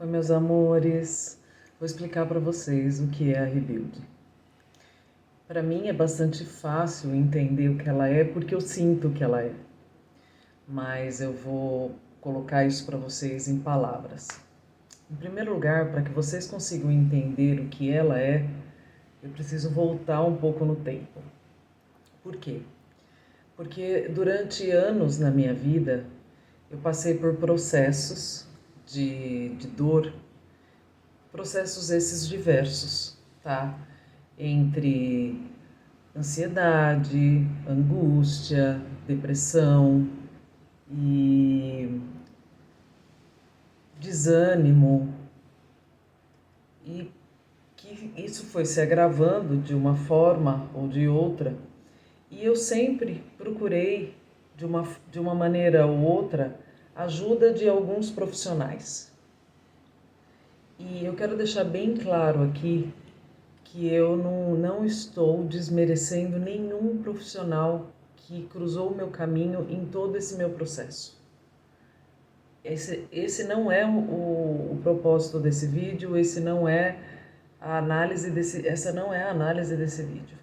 Oi, meus amores. Vou explicar para vocês o que é a Rebuild. Para mim é bastante fácil entender o que ela é porque eu sinto o que ela é. Mas eu vou colocar isso para vocês em palavras. Em primeiro lugar, para que vocês consigam entender o que ela é, eu preciso voltar um pouco no tempo. Por quê? Porque durante anos na minha vida, eu passei por processos de dor, processos esses diversos, tá? Entre ansiedade, angústia, depressão e desânimo, e que isso foi se agravando de uma forma ou de outra, e eu sempre procurei, de uma maneira ou outra, ajuda de alguns profissionais. E eu quero deixar bem claro aqui que eu não estou desmerecendo nenhum profissional que cruzou o meu caminho em todo esse meu processo. Esse não é o propósito desse vídeo, essa não é a análise desse vídeo.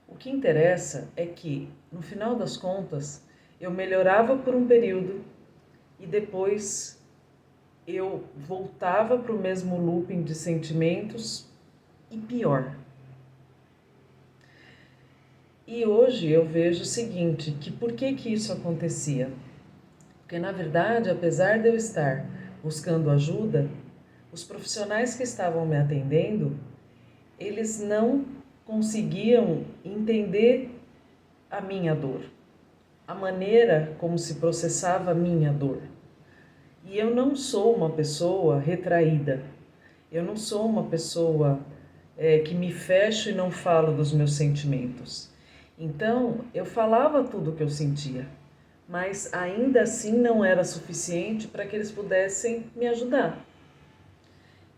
O que interessa é que, no final das contas, eu melhorava por um período e depois eu voltava para o mesmo looping de sentimentos e pior. E hoje eu vejo o seguinte, que por que isso acontecia? Porque, na verdade, apesar de eu estar buscando ajuda, os profissionais que estavam me atendendo, eles não conseguiam entender a minha dor, a maneira como se processava a minha dor. E eu não sou uma pessoa retraída, eu não sou uma pessoa que me fecho e não falo dos meus sentimentos. Então, eu falava tudo o que eu sentia, mas ainda assim não era suficiente para que eles pudessem me ajudar.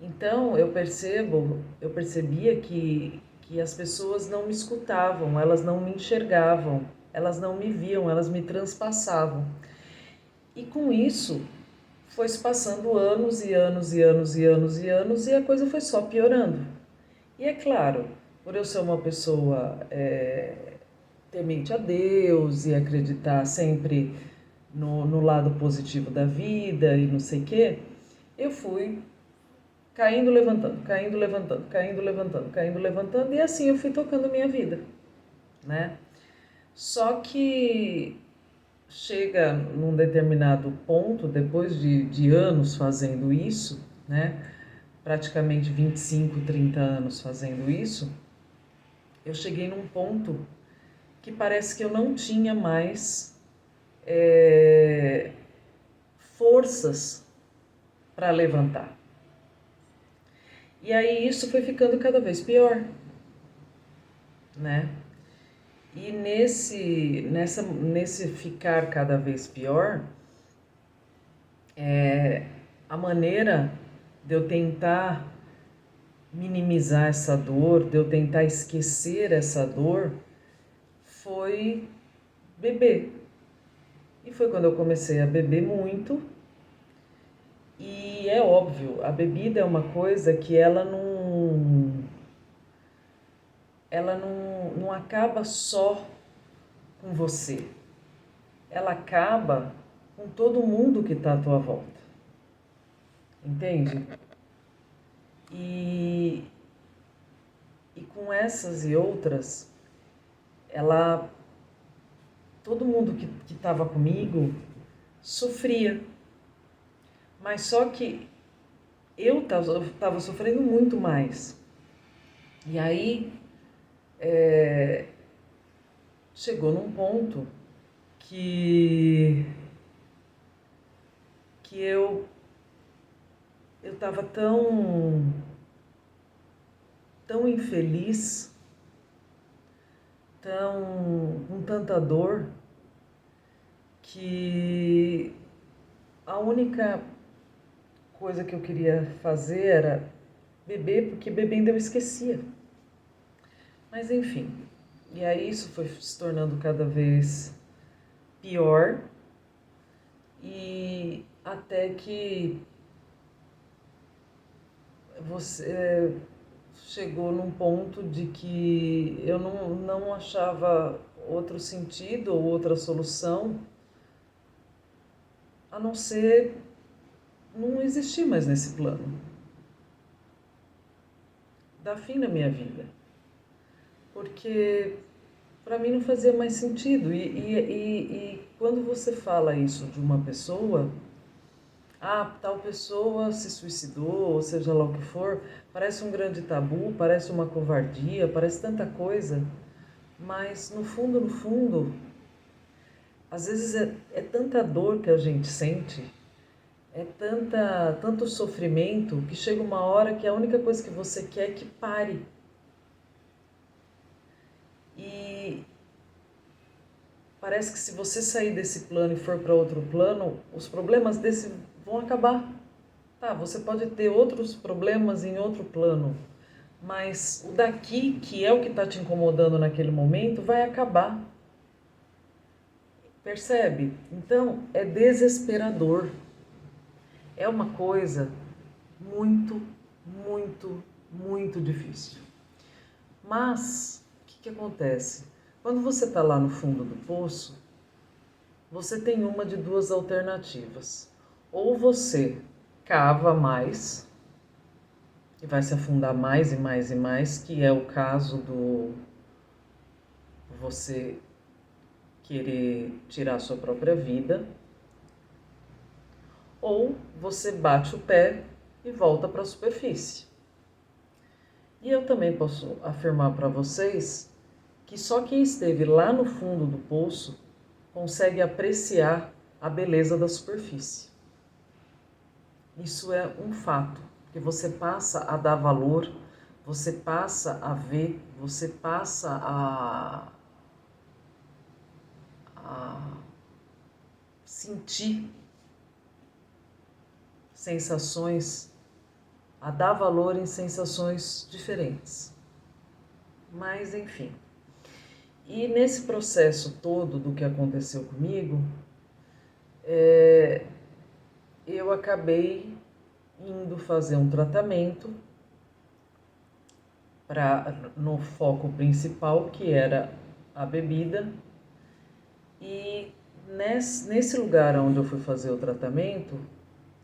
Então, eu percebia que as pessoas não me escutavam, elas não me enxergavam, elas não me viam, elas me transpassavam. E com isso, foi se passando anos e anos e anos e anos e anos e a coisa foi só piorando. E é claro, por eu ser uma pessoa temente a Deus e acreditar sempre no lado positivo da vida e não sei o quê, eu fui caindo, levantando, caindo, levantando, caindo, levantando, caindo, levantando, e assim eu fui tocando a minha vida, né? Só que chega num determinado ponto, depois de anos fazendo isso, né? Praticamente 25, 30 anos fazendo isso, eu cheguei num ponto que parece que eu não tinha mais forças para levantar. E aí isso foi ficando cada vez pior, né? E nesse ficar cada vez pior, a maneira de eu tentar minimizar essa dor, de eu tentar esquecer essa dor, foi beber. E foi quando eu comecei a beber muito. E é óbvio, a bebida é uma coisa que ela não acaba só com você. Ela acaba com todo mundo que está à tua volta. Entende? E com essas e outras, todo mundo que estava comigo sofria. Mas só que eu estava sofrendo muito mais. E aí chegou num ponto que eu estava tão infeliz, com tanta dor, que a única coisa que eu queria fazer era beber, porque bebendo eu esquecia. Mas enfim, e aí isso foi se tornando cada vez pior, e até que você chegou num ponto de que eu não achava outro sentido ou outra solução a não ser não existir mais nesse plano. Dar fim na minha vida. Porque para mim não fazia mais sentido. E quando você fala isso de uma pessoa, tal pessoa se suicidou, ou seja lá o que for, parece um grande tabu, parece uma covardia, parece tanta coisa, mas no fundo, às vezes é tanta dor que a gente sente, é tanto sofrimento, que chega uma hora que a única coisa que você quer é que pare. E parece que se você sair desse plano e for para outro plano, os problemas desse vão acabar. Tá, você pode ter outros problemas em outro plano, mas o daqui, que é o que está te incomodando naquele momento, vai acabar. Percebe? Então, é desesperador. É uma coisa muito, muito, muito difícil. Mas, o que acontece? Quando você está lá no fundo do poço, você tem uma de duas alternativas. Ou você cava mais e vai se afundar mais e mais e mais, que é o caso do você querer tirar a sua própria vida, ou você bate o pé e volta para a superfície. E eu também posso afirmar para vocês que só quem esteve lá no fundo do poço consegue apreciar a beleza da superfície. Isso é um fato, porque você passa a dar valor, você passa a ver, você passa a sentir sensações, a dar valor em sensações diferentes. Mas, enfim. E nesse processo todo do que aconteceu comigo, eu acabei indo fazer um tratamento no foco principal, que era a bebida. E nesse lugar onde eu fui fazer o tratamento,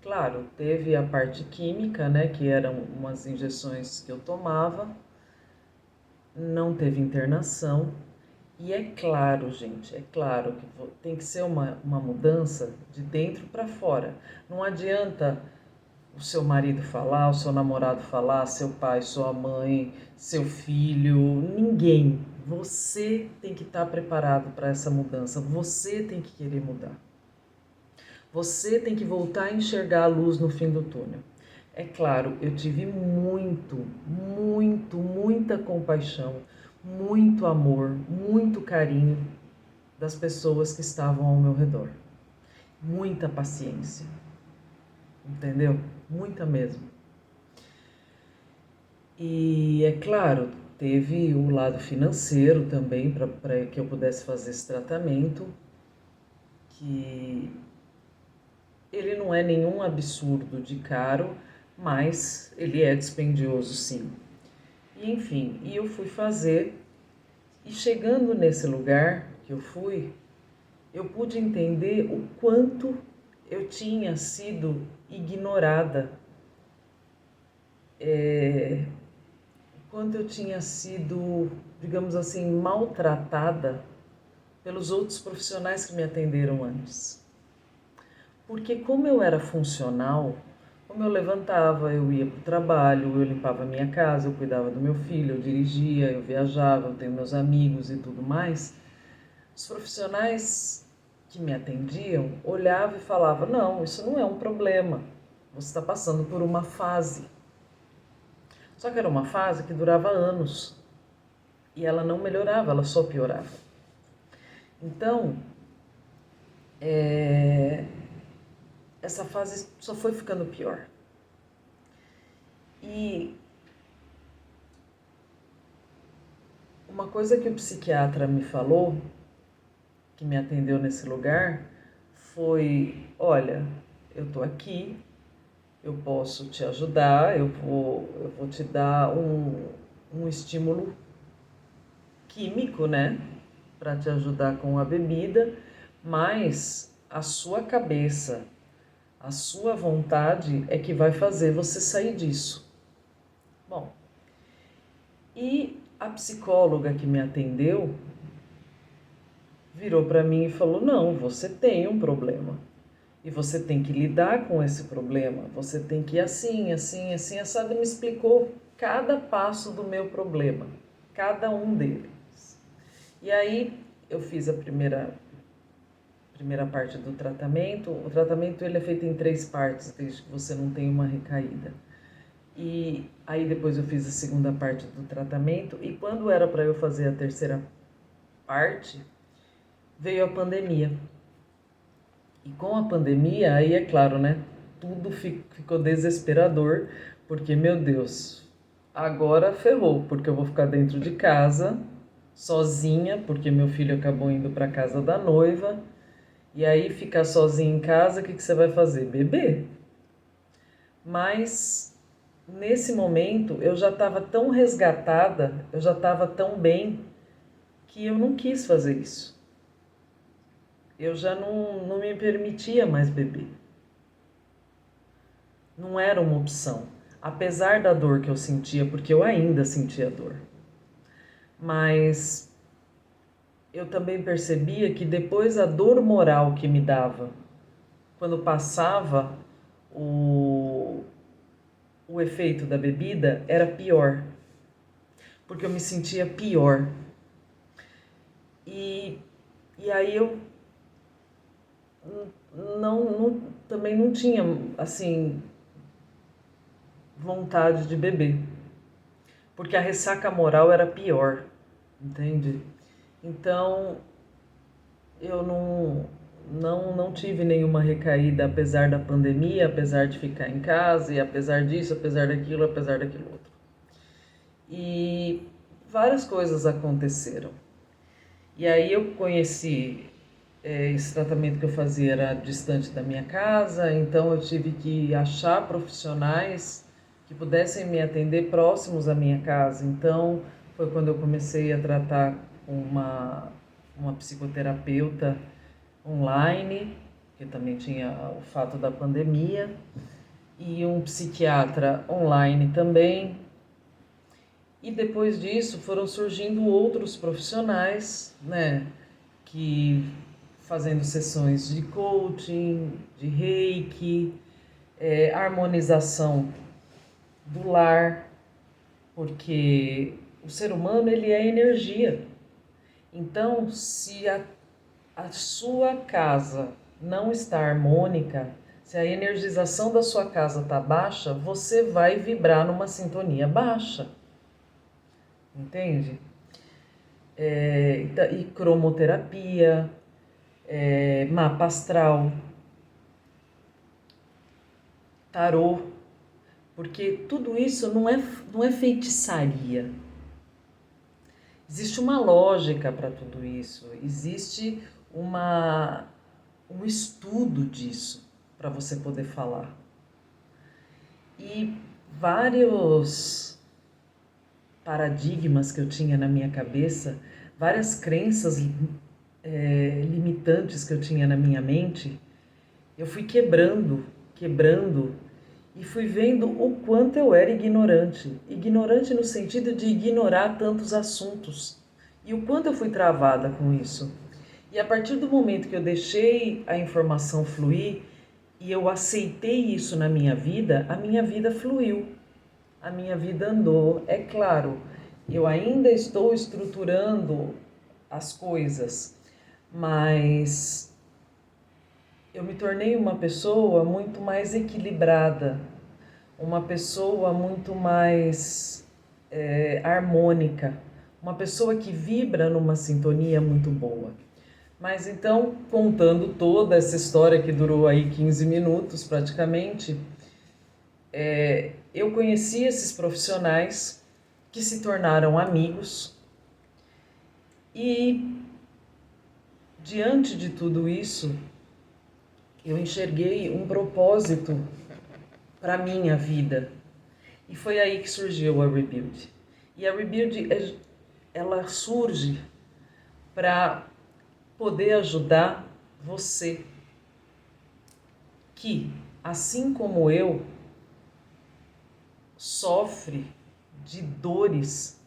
claro, teve a parte química, né, que eram umas injeções que eu tomava, não teve internação. E é claro, gente, é claro que tem que ser uma mudança de dentro para fora. Não adianta o seu marido falar, o seu namorado falar, seu pai, sua mãe, seu filho, ninguém. Você tem que estar preparado para essa mudança, você tem que querer mudar. Você tem que voltar a enxergar a luz no fim do túnel. É claro, eu tive muita compaixão, muito amor, muito carinho das pessoas que estavam ao meu redor. Muita paciência, entendeu? Muita mesmo. E é claro, teve o lado financeiro também para que eu pudesse fazer esse tratamento, que ele não é nenhum absurdo de caro, mas ele é dispendioso sim. E enfim, eu fui fazer, e chegando nesse lugar que eu fui, eu pude entender o quanto eu tinha sido ignorada, o quanto eu tinha sido, digamos assim, maltratada pelos outros profissionais que me atenderam antes. Porque como eu era funcional, como eu levantava, eu ia para o trabalho, eu limpava a minha casa, eu cuidava do meu filho, eu dirigia, eu viajava, eu tenho meus amigos e tudo mais, os profissionais que me atendiam olhavam e falavam: não, isso não é um problema, você está passando por uma fase. Só que era uma fase que durava anos e ela não melhorava, ela só piorava. Então, essa fase só foi ficando pior. E uma coisa que o psiquiatra me falou, que me atendeu nesse lugar, foi: olha, eu tô aqui, eu posso te ajudar, eu vou te dar um estímulo químico, né, para te ajudar com a bebida, mas a sua cabeça, a sua vontade é que vai fazer você sair disso. Bom, e a psicóloga que me atendeu virou para mim e falou: não, você tem um problema. E você tem que lidar com esse problema. Você tem que ir assim, assim, assim, assado. Me explicou cada passo do meu problema, cada um deles. E aí eu fiz a primeira parte do tratamento. O tratamento ele é feito em 3 partes, desde que você não tenha uma recaída. E aí depois eu fiz a segunda parte do tratamento. E quando era para eu fazer a terceira parte, veio a pandemia. E com a pandemia, aí é claro, né? Tudo ficou desesperador, porque, meu Deus, agora ferrou, porque eu vou ficar dentro de casa, sozinha, porque meu filho acabou indo para casa da noiva. E aí, ficar sozinha em casa, o que você vai fazer? Beber. Mas, nesse momento, eu já estava tão resgatada, eu já estava tão bem, que eu não quis fazer isso. Eu já não me permitia mais beber. Não era uma opção, apesar da dor que eu sentia, porque eu ainda sentia dor. Mas eu também percebia que depois a dor moral que me dava, quando passava o efeito da bebida, era pior, porque eu me sentia pior. E aí eu também não tinha, assim, vontade de beber, porque a ressaca moral era pior, entende? Então, eu não tive nenhuma recaída, apesar da pandemia, apesar de ficar em casa, e apesar disso, apesar daquilo outro. E várias coisas aconteceram. E aí eu conheci, esse tratamento que eu fazia era distante da minha casa, então eu tive que achar profissionais que pudessem me atender próximos à minha casa. Então foi quando eu comecei a tratar com uma psicoterapeuta online, que também tinha o fato da pandemia, e um psiquiatra online também. E depois disso foram surgindo outros profissionais, né, que fazendo sessões de coaching, de reiki, harmonização do lar, porque o ser humano ele é energia. Então, se a sua casa não está harmônica, se a energização da sua casa está baixa, você vai vibrar numa sintonia baixa. Entende? E cromoterapia, mapa astral, tarô, porque tudo isso não é feitiçaria. Existe uma lógica para tudo isso, existe um estudo disso para você poder falar. E vários paradigmas que eu tinha na minha cabeça, várias crenças limitantes que eu tinha na minha mente, eu fui quebrando, e fui vendo o quanto eu era ignorante. Ignorante no sentido de ignorar tantos assuntos. E o quanto eu fui travada com isso. E a partir do momento que eu deixei a informação fluir e eu aceitei isso na minha vida, a minha vida fluiu. A minha vida andou. É claro, eu ainda estou estruturando as coisas, mas eu me tornei uma pessoa muito mais equilibrada, uma pessoa muito mais harmônica, uma pessoa que vibra numa sintonia muito boa. Mas então, contando toda essa história que durou aí 15 minutos praticamente, eu conheci esses profissionais que se tornaram amigos e, diante de tudo isso, eu enxerguei um propósito para a minha vida. E foi aí que surgiu a Rebuild. E a Rebuild, ela surge para poder ajudar você que, assim como eu, sofre de dores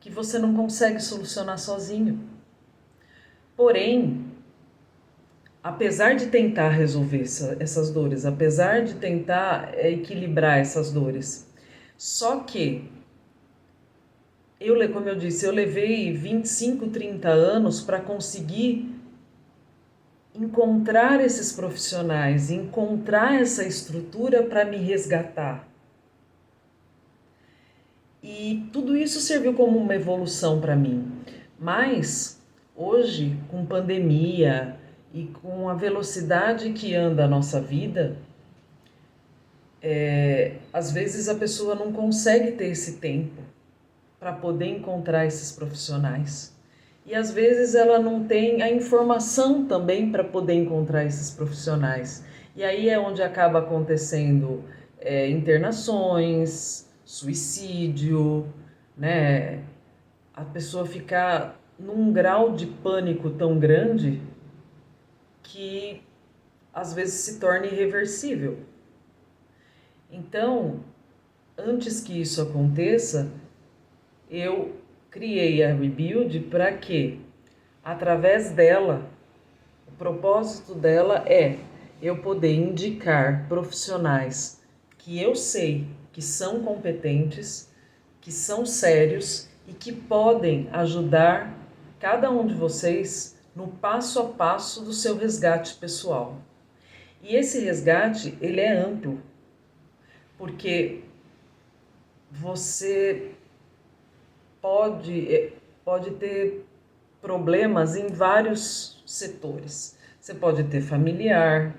que você não consegue solucionar sozinho. Porém, apesar de tentar resolver essas dores, apesar de tentar equilibrar essas dores, só que, como eu disse, eu levei 25, 30 anos para conseguir encontrar esses profissionais, encontrar essa estrutura para me resgatar. E tudo isso serviu como uma evolução para mim. Mas hoje, com pandemia e com a velocidade que anda a nossa vida, às vezes a pessoa não consegue ter esse tempo para poder encontrar esses profissionais. E às vezes ela não tem a informação também para poder encontrar esses profissionais. E aí é onde acaba acontecendo internações, suicídio, né? A pessoa ficar num grau de pânico tão grande que às vezes se torna irreversível. Então, antes que isso aconteça, eu criei a Rebuild para que, através dela, o propósito dela é eu poder indicar profissionais que eu sei que são competentes, que são sérios e que podem ajudar cada um de vocês no passo a passo do seu resgate pessoal. E esse resgate, ele é amplo, porque você pode ter problemas em vários setores. Você pode ter familiar,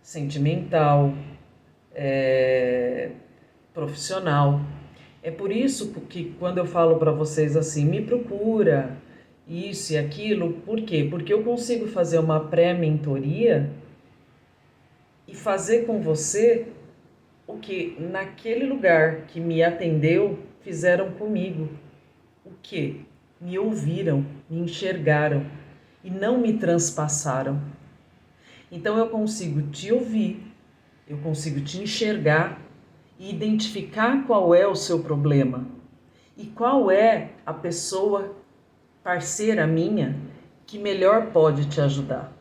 sentimental, profissional. É por isso que quando eu falo para vocês assim, me procura, isso e aquilo, por quê? Porque eu consigo fazer uma pré-mentoria e fazer com você o que naquele lugar que me atendeu fizeram comigo. O que? Me ouviram, me enxergaram e não me transpassaram. Então eu consigo te ouvir, eu consigo te enxergar e identificar qual é o seu problema e qual é a pessoa parceira minha que melhor pode te ajudar.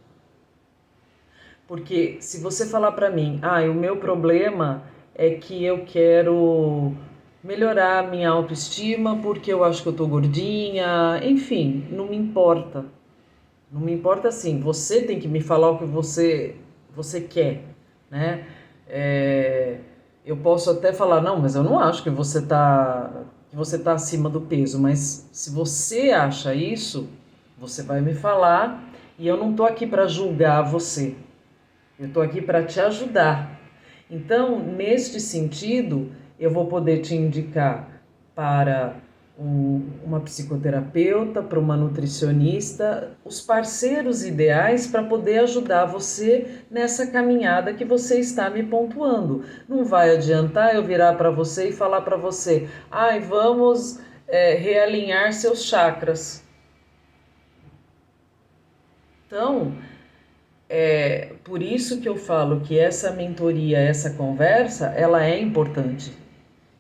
Porque se você falar para mim, o meu problema é que eu quero melhorar a minha autoestima porque eu acho que eu tô gordinha, enfim, não me importa. Não me importa assim, você tem que me falar o que você quer, né? Eu posso até falar, não, mas eu não acho que você tá acima do peso, mas se você acha isso, você vai me falar e eu não tô aqui para julgar você. Eu estou aqui para te ajudar. Então, neste sentido, eu vou poder te indicar para uma psicoterapeuta, para uma nutricionista, os parceiros ideais para poder ajudar você nessa caminhada que você está me pontuando. Não vai adiantar eu virar para você e falar para você, vamos realinhar seus chakras. Então, por isso que eu falo que essa mentoria, essa conversa, ela é importante,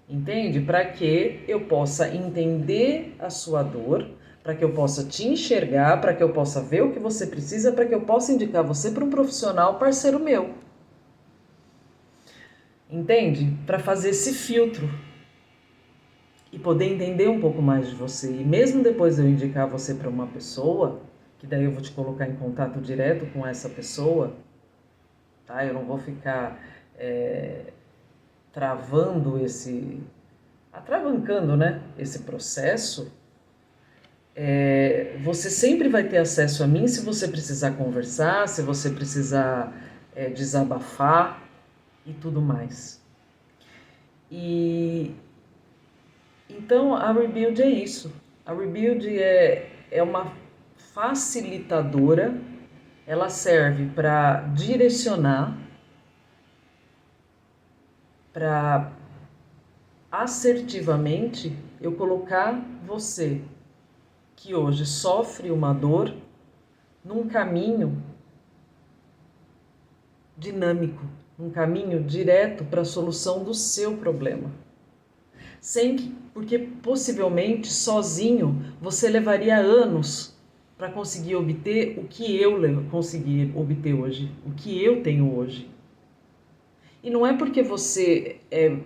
entende? Para que eu possa entender a sua dor, para que eu possa te enxergar, para que eu possa ver o que você precisa, para que eu possa indicar você para um profissional parceiro meu, entende? Para fazer esse filtro e poder entender um pouco mais de você. E mesmo depois de eu indicar você para uma pessoa, que daí eu vou te colocar em contato direto com essa pessoa, tá? Eu não vou ficar atravancando, né, esse processo. Você sempre vai ter acesso a mim se você precisar conversar, se você precisar desabafar e tudo mais. E então a Rebuild é isso. A Rebuild é uma facilitadora, ela serve para direcionar para assertivamente eu colocar você, que hoje sofre uma dor, num caminho dinâmico, um caminho direto para a solução do seu problema. Sem que, porque possivelmente sozinho você levaria anos para conseguir obter o que eu consegui obter hoje, o que eu tenho hoje. E não é porque você é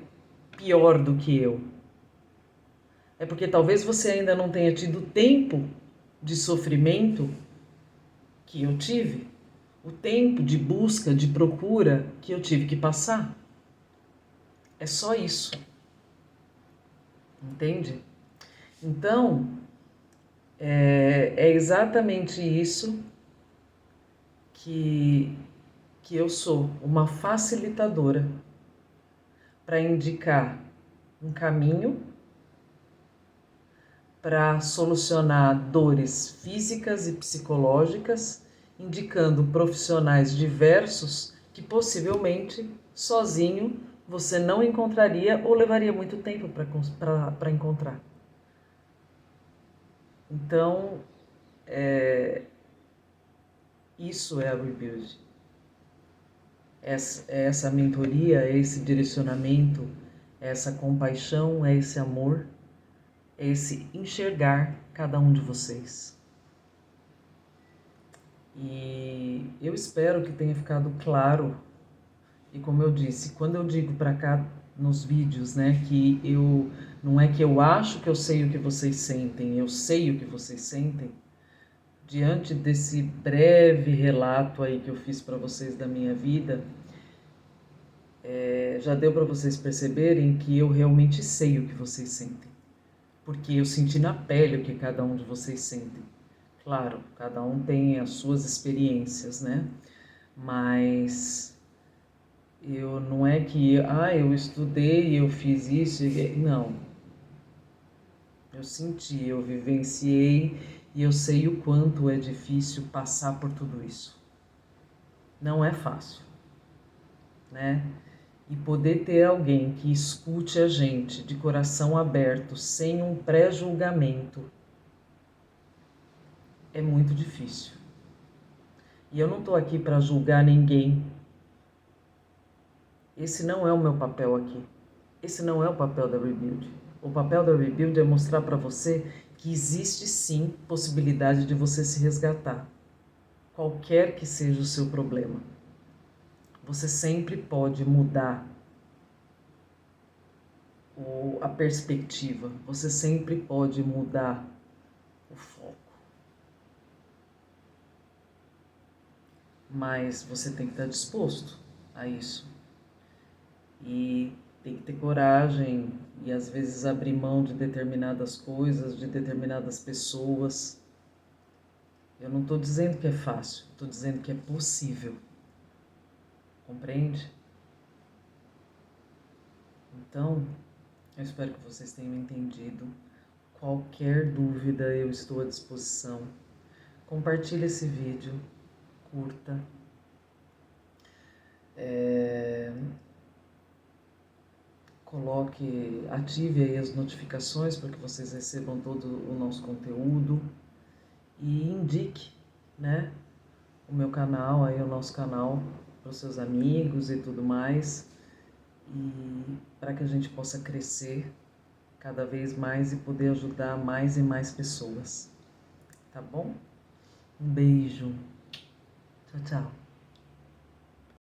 pior do que eu. É porque talvez você ainda não tenha tido tempo de sofrimento que eu tive, o tempo de busca, de procura que eu tive que passar. É só isso. Entende? Então, é exatamente isso que eu sou, uma facilitadora para indicar um caminho para solucionar dores físicas e psicológicas, indicando profissionais diversos que possivelmente sozinho você não encontraria ou levaria muito tempo para encontrar. Então, isso é a Rebuild. Essa mentoria, é esse direcionamento, é essa compaixão, é esse amor, é esse enxergar cada um de vocês. E eu espero que tenha ficado claro. E como eu disse, quando eu digo para cá nos vídeos, né, que eu não é que eu acho que eu sei o que vocês sentem, eu sei o que vocês sentem. Diante desse breve relato aí que eu fiz para vocês da minha vida, já deu para vocês perceberem que eu realmente sei o que vocês sentem. Porque eu senti na pele o que cada um de vocês sentem. Claro, cada um tem as suas experiências, né? Mas eu não é que, eu estudei, eu fiz isso, não. Eu senti, eu vivenciei e eu sei o quanto é difícil passar por tudo isso. Não é fácil, né? E poder ter alguém que escute a gente de coração aberto, sem um pré-julgamento, é muito difícil. E eu não estou aqui para julgar ninguém. Esse não é o meu papel aqui. Esse não é o papel da Rebuild. O papel da Rebuild é mostrar para você que existe sim possibilidade de você se resgatar. Qualquer que seja o seu problema. Você sempre pode mudar a perspectiva. Você sempre pode mudar o foco. Mas você tem que estar disposto a isso. E tem que ter coragem e às vezes abrir mão de determinadas coisas, de determinadas pessoas. Eu não estou dizendo que é fácil, estou dizendo que é possível. Compreende? Então, eu espero que vocês tenham entendido. Qualquer dúvida eu estou à disposição. Compartilhe esse vídeo, curta. Ative aí as notificações para que vocês recebam todo o nosso conteúdo e indique, né, o meu canal, aí o nosso canal para os seus amigos e tudo mais, e para que a gente possa crescer cada vez mais e poder ajudar mais e mais pessoas, tá bom? Um beijo, tchau, tchau.